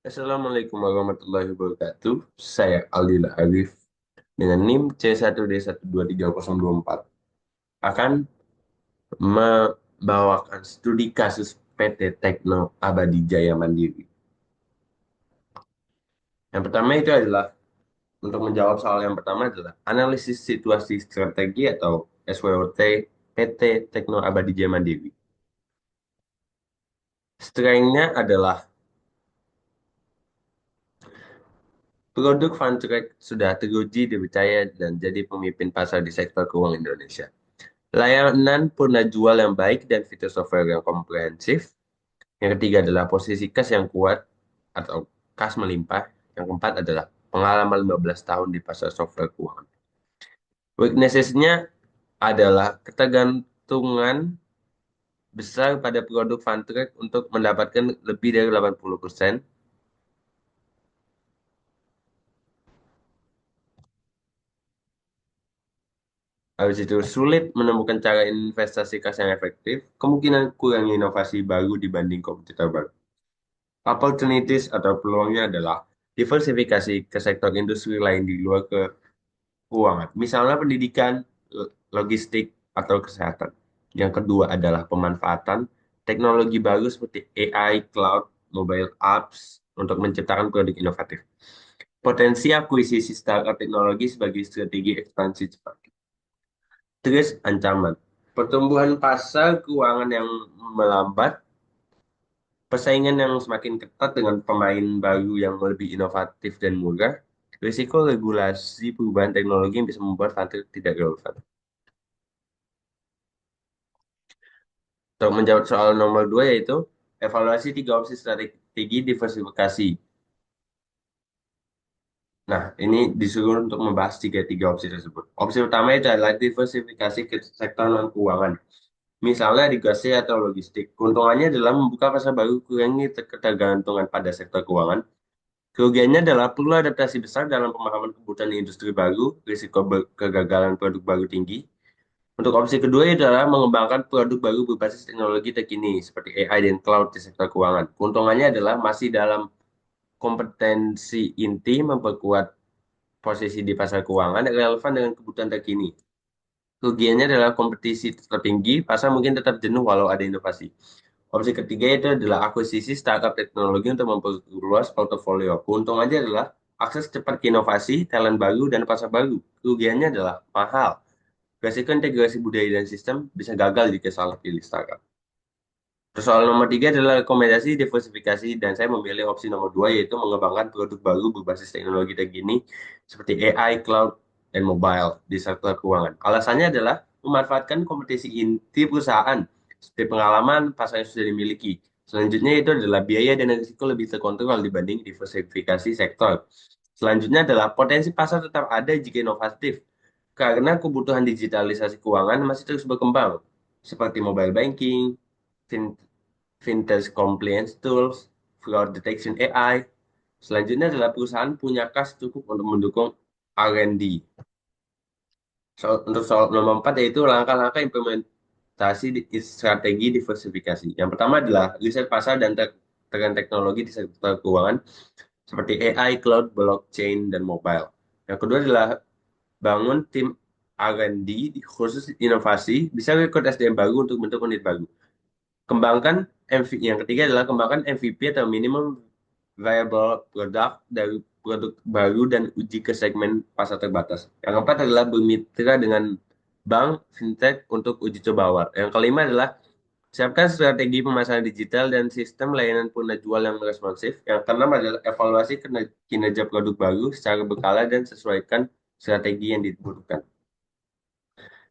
Assalamualaikum warahmatullahi wabarakatuh. Saya Aldila Arif dengan NIM C1D1230024 akan membawakan studi kasus PT Tekno Abadi Jaya Mandiri. Yang pertama itu adalah untuk menjawab soal yang pertama adalah analisis situasi strategi atau SWOT PT Tekno Abadi Jaya Mandiri. Strength-nya adalah produk Funtrack sudah teruji, dipercaya, dan jadi pemimpin pasar di sektor keuangan Indonesia. Layanan purna jual yang baik dan fitur software yang komprehensif. Yang ketiga adalah posisi kas yang kuat atau kas melimpah. Yang keempat adalah pengalaman 15 tahun di pasar software keuangan. Weaknesses-nya adalah ketergantungan besar pada produk Funtrack untuk mendapatkan lebih dari 80%. Habis itu sulit menemukan cara investasi kas yang efektif, kemungkinan kurang inovasi baru dibanding kompetitor baru. Opportunities atau peluangnya adalah diversifikasi ke sektor industri lain di luar keuangan, misalnya pendidikan, logistik, atau kesehatan. Yang kedua adalah pemanfaatan teknologi baru seperti AI, cloud, mobile apps untuk menciptakan produk inovatif. Potensi akuisisi startup teknologi sebagai strategi ekspansi cepat. Terus ancaman. Pertumbuhan pasar keuangan yang melambat, persaingan yang semakin ketat dengan pemain baru yang lebih inovatif dan murah, risiko regulasi perubahan teknologi yang bisa membuat Fintech tidak relevan. Untuk menjawab soal nomor dua yaitu evaluasi tiga opsi strategi diversifikasi. Nah, ini disuruh untuk membahas tiga opsi tersebut. Opsi pertama itu adalah diversifikasi ke sektor non-keuangan. Misalnya di gasi atau logistik. Keuntungannya adalah membuka pasar baru, kurangi ketergantungan pada sektor keuangan. Kerugiannya adalah perlu adaptasi besar dalam pemahaman kebutuhan industri baru, risiko kegagalan produk baru tinggi. Untuk opsi kedua adalah mengembangkan produk baru berbasis teknologi terkini seperti AI dan cloud di sektor keuangan. Keuntungannya adalah masih dalam kompetensi inti, memperkuat posisi di pasar keuangan yang relevan dengan kebutuhan terkini. Kerugiannya adalah kompetisi tertinggi, pasar mungkin tetap jenuh walau ada inovasi. Opsi ketiga itu adalah akuisisi startup teknologi untuk memperluas portofolio. Keuntungannya adalah akses cepat ke inovasi, talent baru, dan pasar baru. Kerugiannya adalah mahal. Resiko integrasi budaya dan sistem bisa gagal jika salah pilih startup. Terus soal nomor tiga adalah rekomendasi diversifikasi, dan saya memilih opsi nomor dua yaitu mengembangkan produk baru berbasis teknologi terkini seperti AI, cloud, dan mobile di sektor keuangan. Alasannya adalah memanfaatkan kompetisi inti perusahaan seperti pengalaman pasar yang sudah dimiliki. Selanjutnya itu adalah biaya dan risiko lebih terkontrol dibanding diversifikasi sektor. Selanjutnya adalah potensi pasar tetap ada jika inovatif, karena kebutuhan digitalisasi keuangan masih terus berkembang, seperti mobile banking, fin- fintech compliance tools, fraud detection AI. Selanjutnya adalah perusahaan punya kas cukup untuk mendukung R&D. Untuk soal nomor 4 yaitu langkah-langkah implementasi strategi diversifikasi. Yang pertama adalah riset pasar dan tren teknologi di sektor keuangan seperti AI, cloud, blockchain, dan mobile. Yang kedua adalah bangun tim R&D khusus inovasi, bisa rekrut SDM baru untuk bentuk unit baru. Kembangkan yang ketiga adalah kembangkan MVP atau minimum viable product dari produk baru dan uji ke segmen pasar terbatas. Yang keempat adalah bermitra dengan bank fintech untuk uji coba awal. Yang kelima adalah siapkan strategi pemasaran digital dan sistem layanan purna jual yang responsif. Yang keenam adalah evaluasi kinerja produk baru secara berkala dan sesuaikan strategi yang dibutuhkan.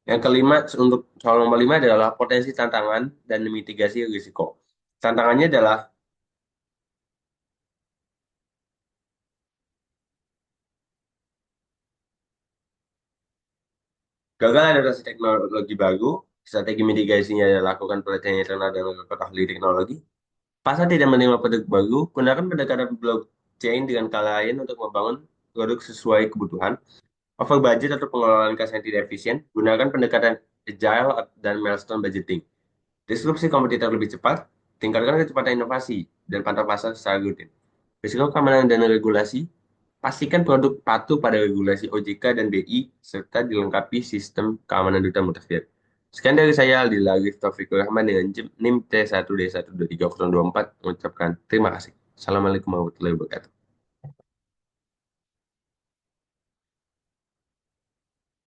Yang kelima, untuk soal nomor lima adalah potensi tantangan dan mitigasi risiko. Tantangannya adalah gagal adaptasi teknologi baru, strategi mitigasinya adalah lakukan pelatihan internal dan rekrut ahli teknologi. Pasar tidak menerima produk baru, gunakan pendekatan blockchain dengan klien untuk membangun produk sesuai kebutuhan. Over budget atau pengelolaan kas yang tidak efisien, gunakan pendekatan agile dan milestone budgeting. Disrupsi kompetitor lebih cepat, Tingkatkan kecepatan inovasi dan pantau pasar secara rutin. Risiko keamanan dan regulasi, pastikan produk patuh pada regulasi OJK dan BI serta dilengkapi sistem keamanan data mutakhir. Sekian dari saya Aldi Latif Taufikur Rahman dengan NIM T1D1230024 mengucapkan terima kasih. Assalamualaikum warahmatullahi wabarakatuh.